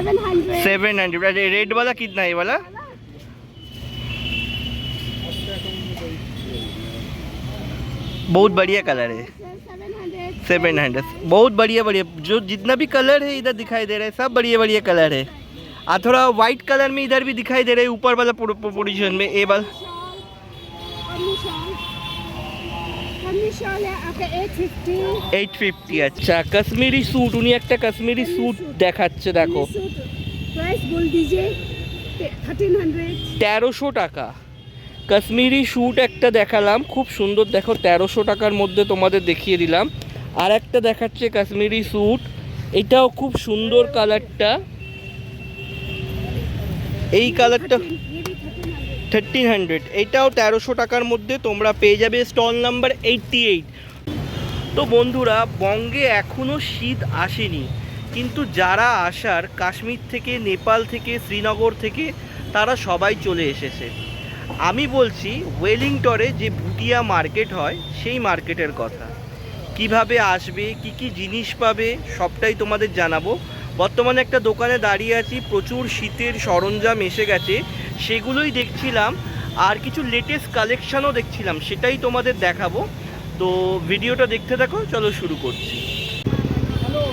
700। Red वाला कितना है ये वाला? बहुत बढ़िया कलर है। 700। बहुत बढ़िया बढ़िया, जो जितना भी कलर है इधर दिखाई दे रहा है सब बढ़िया बढ़िया कलर है। और थोड़ा वाइट कलर में इधर भी दिखाई दे रहा है ऊपर वाला पोजीशन में। ये वाला 850। अच्छा, কাশ্মীরি স্যুট, উনি একটা কাশ্মীরি স্যুট দেখাচ্ছে দেখো। প্রাইস বল দিজিয়ে 1300 টাকা। কাশ্মীরি স্যুট একটা দেখালাম, খুব সুন্দর দেখো, 1300 টাকার মধ্যে তোমাদের দেখিয়ে দিলাম। আর একটা দেখাচ্ছে কাশ্মীরি স্যুট, এটাও খুব সুন্দর কালারটা। এই কালারটা 1300, এটাও 1300 টাকার মধ্যে তোমরা পেয়ে যাবে। Stall number 88। তো বন্ধুরা, বঙ্গে এখনও শীত আসেনি, কিন্তু যারা আসার কাশ্মীর থেকে, নেপাল থেকে, শ্রীনগর থেকে তারা সবাই চলে এসেছে। আমি বলছি ওয়েলিংটনে যে ভুটিয়া মার্কেট হয় সেই মার্কেটের কথা। কিভাবে আসবে, কি কি জিনিস পাবে সবটাই তোমাদের জানাবো। বর্তমানে একটা দোকানে দাঁড়িয়ে আছি, প্রচুর শীতের সরঞ্জাম এসে গেছে, সেগুলোই দেখছিলাম। আর কিছু লেটেস্ট কালেকশানও দেখছিলাম, সেটাই তোমাদের দেখাবো। তো ভিডিওটা দেখতে থাকো, চলো শুরু করছি।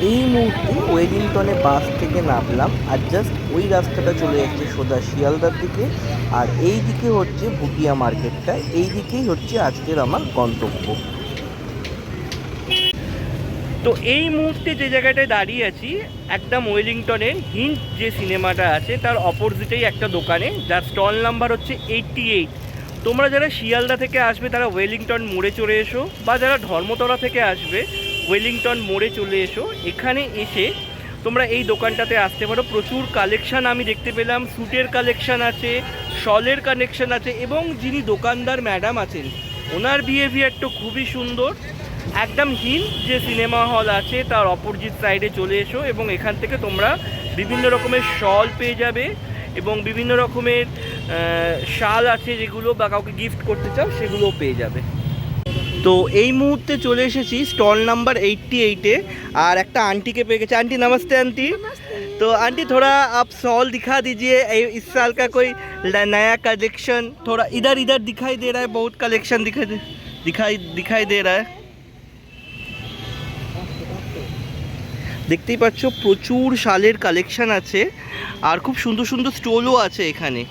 এই মুহূর্তে ওয়েলিংটনে বাস থেকে নামলাম, আর জাস্ট ওই রাস্তাটা চলে যাচ্ছে সোজা শিয়ালদার দিকে। আর এই দিকে হচ্ছে ভুটিয়া মার্কেটটা, এই দিকেই হচ্ছে আজকের আমার গন্তব্য। তো এই মুহূর্তে যে জায়গাটায় দাঁড়িয়ে আছি, একদম ওয়েলিংটনের হিন্ট যে সিনেমাটা আছে তার অপোজিটেই একটা দোকানে, যার স্টল নাম্বার হচ্ছে 88। তোমরা যারা শিয়ালদা থেকে আসবে তারা ওয়েলিংটন মোড়ে চলে এসো, বা যারা ধর্মতলা থেকে আসবে ওয়েলিংটন মোড়ে চলে এসো। এখানে এসে তোমরা এই দোকানটাতে আসতে পারো। প্রচুর কালেকশান আমি দেখতে পেলাম, স্যুটের কালেকশান আছে, শলের কালেকশান আছে, এবং যিনি দোকানদার ম্যাডাম আছেন ওনার বিহেভিয়ারটা খুবই সুন্দর। একদম হিন্ট যে সিনেমা হল আছে তার অপোজিট সাইডে চলে এসো, এবং এখান থেকে তোমরা বিভিন্ন রকমের শল পেয়ে যাবে, এবং বিভিন্ন রকমের শাল আছে যেগুলো বা কাউকে গিফট করতে চাও সেগুলোও পেয়ে যাবে। তো এই মুহূর্তে চলে এসেছি স্টল নাম্বার 88-ए। আর একটা আন্টিকে পেয়ে গেছে। आंटी नमस्ते आंटी। तो आंटी थोड़ा आप शॉल दिखा दीजिए, इस साल का कोई नया कलेक्शन। थोड़ा इधर इधर दिखाई दे रहा है, बहुत कलेक्शन दिखाई दे रहा है। দেখতেই পাচ্ছ প্রচুর শালের কালেকশান আছে, আর খুব সুন্দর সুন্দর স্টলও আছে এখানে।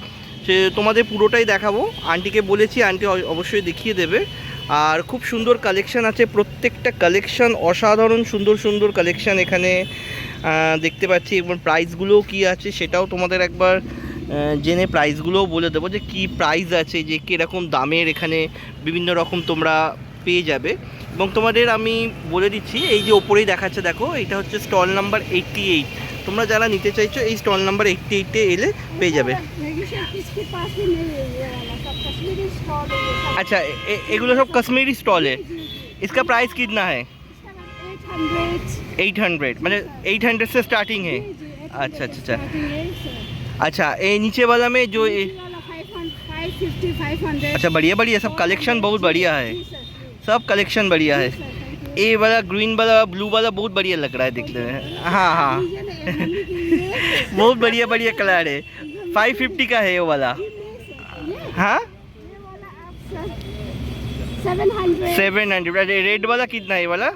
সে তোমাদের পুরোটাই দেখাবো, আন্টিকে বলেছি, আন্টি অবশ্যই দেখিয়ে দেবে। আর খুব সুন্দর কালেকশান আছে, প্রত্যেকটা কালেকশান অসাধারণ সুন্দর সুন্দর কালেকশান এখানে দেখতে পাচ্ছি। এবং প্রাইসগুলোও কী আছে সেটাও তোমাদের একবার জেনে প্রাইসগুলোও বলে দেবো, যে কী প্রাইস আছে, যে কীরকম দামের এখানে বিভিন্ন রকম তোমরা পেয়ে যাবে। এবং তোমাদের আমি বলে দিচ্ছি, এই যে ওপরেই দেখাচ্ছে দেখো, এটা হচ্ছে স্টল নাম্বার 88। তোমরা যারা নিতে চাইছো এই স্টল নাম্বার 88-ए এলে পেয়ে যাবে। अच्छा, एगुलो सब कश्मीरी स्टॉल है। इसका प्राइस कितना है? 800, मतलब 800 से स्टार्टिंग है। अच्छा अच्छा अच्छा अच्छा, ये नीचे वाला में जो 550, अच्छा बढ़िया बढ़िया, सब कलेक्शन बहुत बढ़िया है, सब कलेक्शन बढ़िया है। ये वाला ग्रीन वाला ब्लू वाला बहुत बढ़िया लग रहा है देखने में। हाँ हाँ बहुत बढ़िया बढ़िया कलर है। 550 का है ये वाला। हाँ 700। रेड वाला कितना है ये वाला?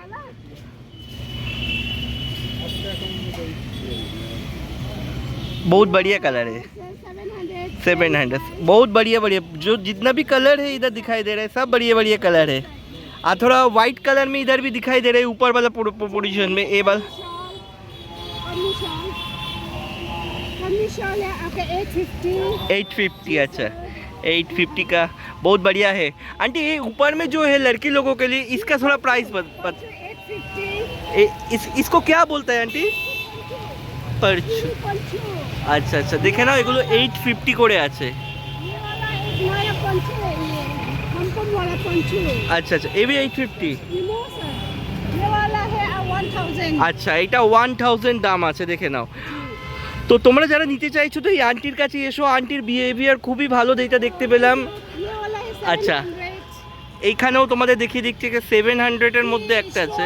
बहुत बढ़िया कलर है। 700। बहुत बढ़िया बढ़िया, जो जितना भी कलर है इधर दिखाई दे रहा है सब बढ़िया बढ़िया कलर है। और थोड़ा वाइट कलर में इधर भी दिखाई दे रहा है ऊपर वाला पोजीशन में। ये वाला 850। अच्छा 850 का बहुत बढ़िया है। आंटी ये ऊपर में जो है लड़की लोगों के लिए, इसका थोड़ा प्राइस इसको क्या बोलता है आंटी? परचू। अच्छा अच्छा, देखे ना এগুলো 850 করে আছে। अच्छा अच्छा, ये भी 850। আচ্ছা, এটা 1000 দাম আছে, দেখে নাও। তো তোমরা যারা নিতে চাইছো তো এই আন্টির কাছে এসো, আন্টির বিহেভিয়ার খুবই ভালো, যেটা দেখতে পেলাম। আচ্ছা, এইখানেও তোমাদের দেখিয়ে দিচ্ছি 700-এর মধ্যে একটা আছে।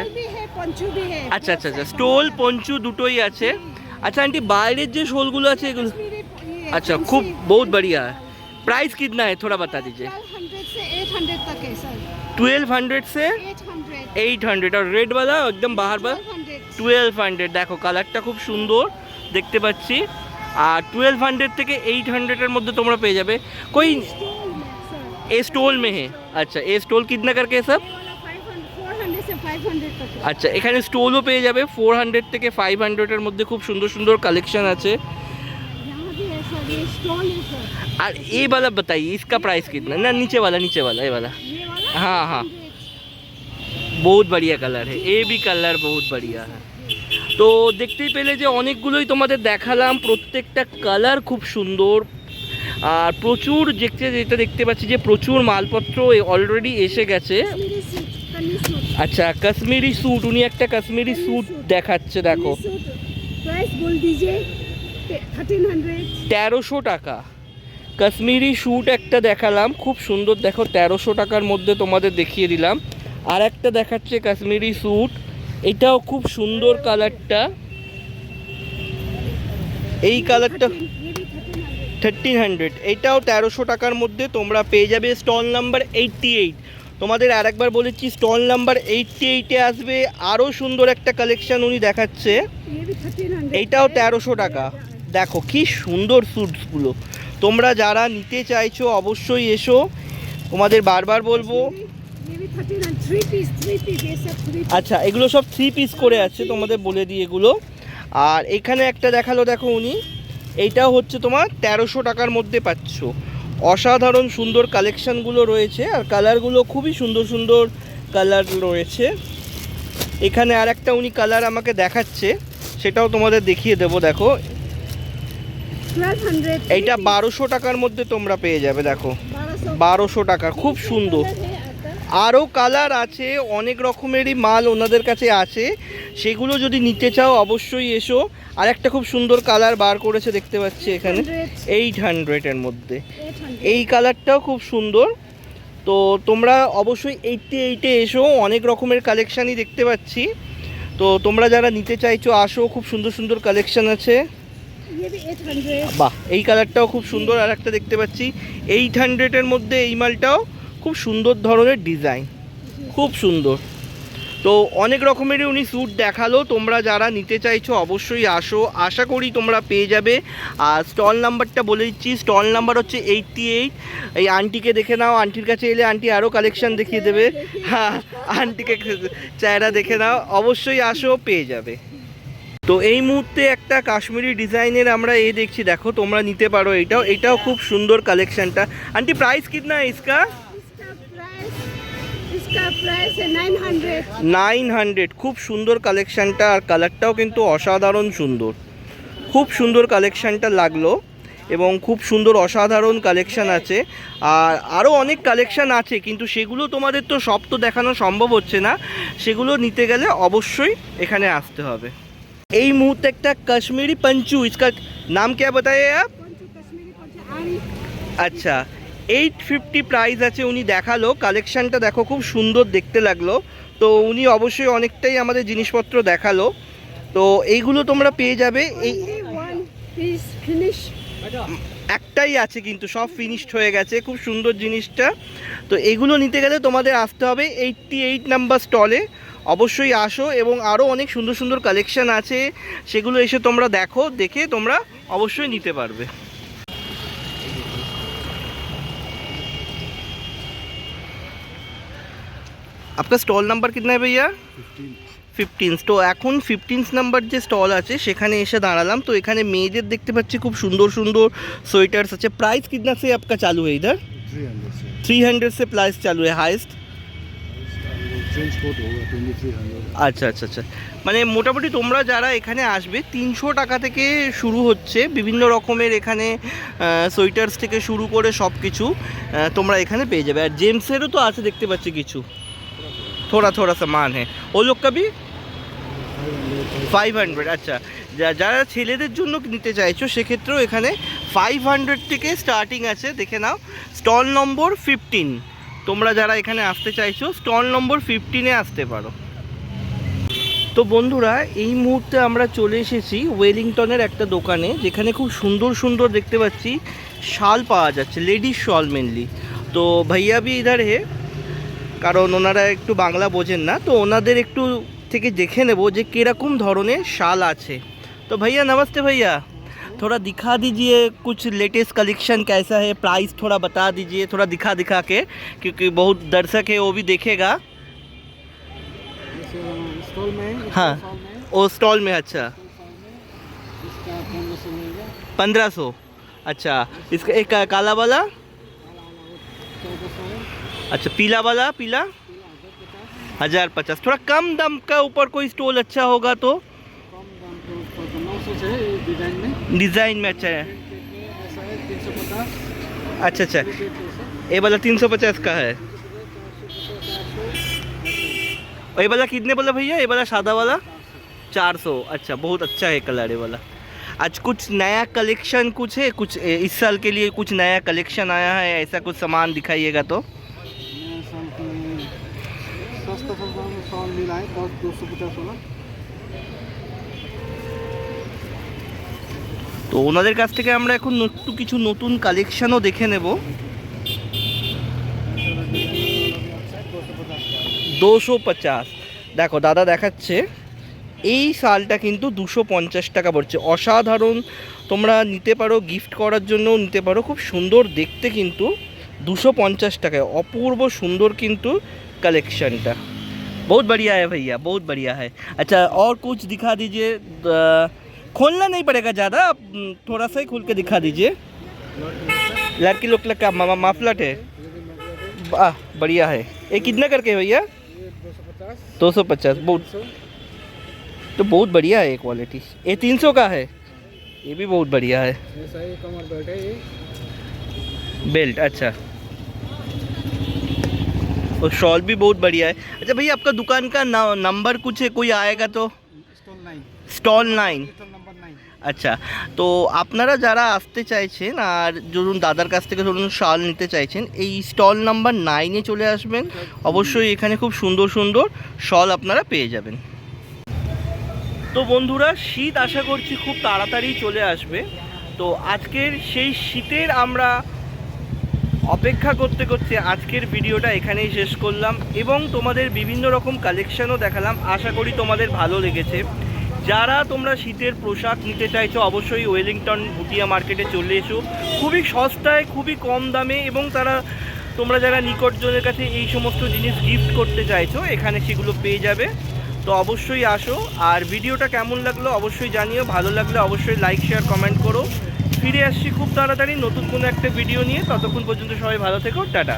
আচ্ছা আচ্ছা আচ্ছা, স্টোল পঞ্চু দুটোই আছে। अच्छा आंटी বাইরের যে শোলগুলো আছে এগুলো अच्छा खूब बहुत बढ़िया है। प्राइस कितना है थोड़ा बता दीजिए। 1200 से 800 तक है सर। 1200 से 800 और रेड वाला एकदम बाहर पर 1200 দেখো কালারটা খুব সুন্দর দেখতে পাচ্ছি। আর 1200 থেকে 800 এর মধ্যে তোমরা পেয়ে যাবে। कोई ए स्टॉल में है? अच्छा ए स्टॉल कितना करके है सब? 400 से 500 तक है। আচ্ছা এখানে স্টলও পেয়ে যাবে 400 থেকে 500 এর মধ্যে খুব সুন্দর সুন্দর কালেকশন আছে। यहाँ भी है सर, ये स्टॉल है सर। और ये वाला बताइए इसका प्राइस कितना? ना नीचे वाला ये वाला। ये वाला हाँ हाँ बहुत बढ़िया কালার है, ये भी কালার बहुत बढ़िया है। তো দেখতেই পেলে যে অনেকগুলোই তোমাদের দেখালাম, প্রত্যেকটা কালার খুব সুন্দর আর প্রচুর যেটা দেখতে পাচ্ছি যে প্রচুর মালপত্র অলরেডি এসে গেছে। कश्मीरी सूट, कनी सूट। আচ্ছা কাশ্মীরি স্যুট, উনি একটা কাশ্মীরি স্যুট দেখাচ্ছে দেখো। प्राइस बोल दीजिए 1300। 1300 টাকা কাশ্মীরি স্যুট একটা দেখালাম খুব সুন্দর দেখো, 1300 টাকার মধ্যে তোমাদের দেখিয়ে দিলাম। আর একটা দেখাচ্ছে কাশ্মীরি স্যুট, এটাও খুব সুন্দর কালারটা। এই কালারটা ये भी 1300। 1300, এটাও 1300 টাকার মধ্যে তোমরা পেয়ে যাবে। Stall number 88। তোমাদের আরেকবার বলেছি স্টল নাম্বার 88-এ আসবে, আরও সুন্দর একটা কালেকশন উনি দেখাচ্ছে। ये भी 1300। এইটাও 1300 টাকা। দেখো কি সুন্দর স্যুটসগুলো, তোমরা যারা নিতে চাইছো অবশ্যই এসো। তোমাদের বারবার বলবো ये भी 1300। 3 पीस ये सब 3 पीस। আচ্ছা এগুলো সব 3 পিস করে আছে, তোমাদের বলে দিই এগুলো। আর এখানে একটা দেখালো দেখো উনি, এইটাও হচ্ছে তোমার 1300 টাকার মধ্যে পাচ্ছ। অসাধারণ সুন্দর কালেকশানগুলো রয়েছে আর কালারগুলো খুবই সুন্দর সুন্দর কালার রয়েছে। এখানে আর একটা উনি কালার আমাকে দেখাচ্ছে, সেটাও তোমাদের দেখিয়ে দেবো। দেখো 1200। এইটা 1200 টাকার মধ্যে তোমরা পেয়ে যাবে। দেখো 1200 টাকা, খুব সুন্দর। আরও কালার আছে, অনেক রকমেরই মাল ওনাদের কাছে আছে, সেগুলো যদি নিতে চাও অবশ্যই এসো। আর একটা খুব সুন্দর কালার বার করেছে দেখতে পাচ্ছি এখানে 800-এর মধ্যে। এই কালারটাও খুব সুন্দর। তো তোমরা অবশ্যই 88-এ এসো, অনেক রকমের কালেকশানই দেখতে পাচ্ছি। তো তোমরা যারা নিতে চাইছো আসো, খুব সুন্দর সুন্দর কালেকশান আছে। ये भी 800। বাহ এই কালারটাও খুব সুন্দর। আর একটা দেখতে পাচ্ছি 800-এর মধ্যে, এই মালটাও খুব সুন্দর ধরনের ডিজাইন, খুব সুন্দর। তো অনেক রকমেরই উনি স্যুট দেখালো, তোমরা যারা নিতে চাইছো অবশ্যই আসো, আশা করি তোমরা পেয়ে যাবে। আর স্টল নাম্বারটা বলে দিচ্ছি, স্টল নাম্বার হচ্ছে 88। এই আন্টিকে দেখে নাও, আন্টির কাছে এলে আন্টি আরও কালেকশন দেখিয়ে দেবে। হ্যাঁ আন্টিকে চেহারা দেখে নাও, অবশ্যই আসো পেয়ে যাবে। তো এই মুহূর্তে একটা কাশ্মীরি ডিজাইনের আমরা দেখছি, দেখো তোমরা নিতে পারো। এটাও খুব সুন্দর কালেকশনটা। আন্টি প্রাইস কিतना है इसका? इसका प्राइस है 900। 900। খুব সুন্দর কালেকশনটা আর কালারটাও কিন্তু অসাধারণ সুন্দর, খুব সুন্দর কালেকশনটা লাগলো এবং খুব সুন্দর অসাধারণ কালেকশন আছে। আর আরও অনেক কালেকশন আছে, কিন্তু সেগুলো তোমাদের তো সব তো দেখানো সম্ভব হচ্ছে না, সেগুলো নিতে গেলে অবশ্যই এখানে আসতে হবে। এই মুহূর্তে একটা কাশ্মীরি पंचू, इसका नाम क्या बताइए आप? कश्मीरी आरी। আচ্ছা 850 প্রাইস আছে, উনি দেখালো। কালেকশানটা দেখো খুব সুন্দর দেখতে লাগলো। তো উনি অবশ্যই অনেকটাই আমাদের জিনিসপত্র দেখালো। তো এইগুলো তোমরা পেয়ে যাবে। এই ওয়ান পিস ফিনিশ একটাই আছে, কিন্তু সব ফিনিশড হয়ে গেছে, খুব সুন্দর জিনিসটা। তো এগুলো নিতে গেলে তোমাদের আসতে হবে 88 নাম্বার স্টলে। অবশ্যই আসো এবং আরও অনেক সুন্দর সুন্দর কালেকশান আছে, সেগুলো এসে তোমরা দেখো, দেখে তোমরা অবশ্যই নিতে পারবে। आपका স্টল নাম্বার कितना है भैया? 15। তো এখন 15 নাম্বার যে স্টল আছে সেখানে এসে দাঁড়ালাম। তো এখানে মেয়েদের দেখতে পাচ্ছি খুব সুন্দর সুন্দর সোয়েটার্স আছে। प्राइस कितना से आपका चालू है इधर? 300 से प्राइस चालू है हाईएस्ट। আচ্ছা আচ্ছা আচ্ছা, মানে মোটামুটি তোমরা যারা এখানে আসবে 300 টাকা থেকে শুরু হচ্ছে, বিভিন্ন রকমের এখানে সোয়েটার্স থেকে শুরু করে সব কিছু তোমরা এখানে পেয়ে যাবে। আর জেমসেরও তো আছে দেখতে পাচ্ছি কিছু, थोड़ा थोड़ा सामान है। वो लोग का भी 500। আচ্ছা যারা ছেলেদের জন্য নিতে চাইছো সেক্ষেত্রেও এখানে 500 থেকে স্টার্টিং আছে, দেখে নাও। স্টল নম্বর 15, তোমরা যারা এখানে আসতে চাইছো স্টল নম্বর 15-এ আসতে পারো। তো বন্ধুরা এই মুহূর্তে আমরা চলে এসেছি ওয়েলিংটনের একটা দোকানে, যেখানে খুব সুন্দর সুন্দর দেখতে পাচ্ছি শাল পাওয়া যাচ্ছে, লেডিস শল মেনলি। তো ভাইয়া ভি ইধার হে, কারণ ওনারা একটু বাংলা বোঝেন না, তো ওনাদের একটু থেকে দেখে নেব যে কীরকম ধরনের শাল আছে। तो भैया नमस्ते भैया, थोड़ा दिखा दीजिए कुछ लेटेस्ट कलेक्शन कैसा है, प्राइस थोड़ा बता दीजिए, थोड़ा दिखा के, क्योंकि बहुत दर्शक है वो भी देखेगा। स्टॉल में हाँ, वो स्टॉल में। अच्छा, इसका 1500 मिलेगा। 1500। अच्छा, इसका एक काला वाला, 1400 है। अच्छा पीला वाला, पीला 1050। थोड़ा कम दाम का ऊपर कोई स्टॉल अच्छा होगा तो? कम दाम के ऊपर तो 900 से है डिजाइन में। डिज़ाइन में अच्छा है। ऐसा है 350। अच्छा अच्छा, ये वाला 350 का है। और ये वाला कितने बोला भैया? ये वाला सादा वाला 400। अच्छा, बहुत अच्छा है कलर ये वाला। आज कुछ नया कलेक्शन कुछ है, कुछ इस साल के लिए कुछ नया कलेक्शन आया है, ऐसा कुछ सामान दिखाइएगा तो। नया साल के सस्ता सामान मिला है 250 वाला। তো ওনাদের কাছ থেকে আমরা এখন একটু কিছু নতুন কালেকশনও দেখে নেব। 250। দেখো দাদা দেখাচ্ছে, এই শালটা কিন্তু 250 টাকা পড়ছে। অসাধারণ, তোমরা নিতে পারো, গিফট করার জন্যও নিতে পারো। খুব সুন্দর দেখতে, কিন্তু 250 টাকায় অপূর্ব সুন্দর কিন্তু কালেকশনটা। बहुत बढ़िया है भैया, बहुत बढ़िया है। अच्छा, और कुछ दिखा दीजिए। खोलना नहीं पड़ेगा ज़्यादा, आप थोड़ा सा ही खोल के दिखा दीजिए। लड़की लोग का माफलट है, वाह बढ़िया है। ये कितना करके है भैया? 250। बहुत, तो बहुत बढ़िया है क्वालिटी। ये 300 का है, ये भी बहुत बढ़िया है। ऐसा ही कमर बेल्ट है ये। बेल्ट, अच्छा। और शॉल भी बहुत बढ़िया है। अच्छा भैया, आपका दुकान का नंबर कुछ है, कोई आएगा तो? स्टॉल 9। स्टॉल 9। Stall number 9। আচ্ছা, তো আপনারা যারা আসতে চাইছেন আর ধরুন দাদার কাছ থেকে ধরুন শাল নিতে চাইছেন, এই স্টল নাম্বার 9-এ চলে আসবেন। অবশ্যই এখানে খুব সুন্দর সুন্দর শল আপনারা পেয়ে যাবেন। তো বন্ধুরা, শীত আশা করছি খুব তাড়াতাড়ি চলে আসবে। তো আজকের সেই শীতের আমরা অপেক্ষা করতে করতে আজকের ভিডিওটা এখানেই শেষ করলাম, এবং তোমাদের বিভিন্ন রকম কালেকশানও দেখালাম। আশা করি তোমাদের ভালো লেগেছে। যারা তোমরা শীতের পোশাক নিতে চাইছো, অবশ্যই ওয়েলিংটন ভুটিয়া মার্কেটে চলে এসো। খুবই সস্তায়, খুবই কম দামে, এবং তোমরা যারা নিকটজনের কাছে এই সমস্ত জিনিস গিফট করতে চাইছো, এখানে সেগুলো পেয়ে যাবে। তো অবশ্যই আসো। আর ভিডিওটা কেমন লাগলো অবশ্যই জানিও। ভালো লাগলে অবশ্যই লাইক, শেয়ার, কমেন্ট করো। ফিরে আসছি খুব তাড়াতাড়ি নতুন কোনো একটা ভিডিও নিয়ে। ততক্ষণ পর্যন্ত সবাই ভালো থেকো, টাটা।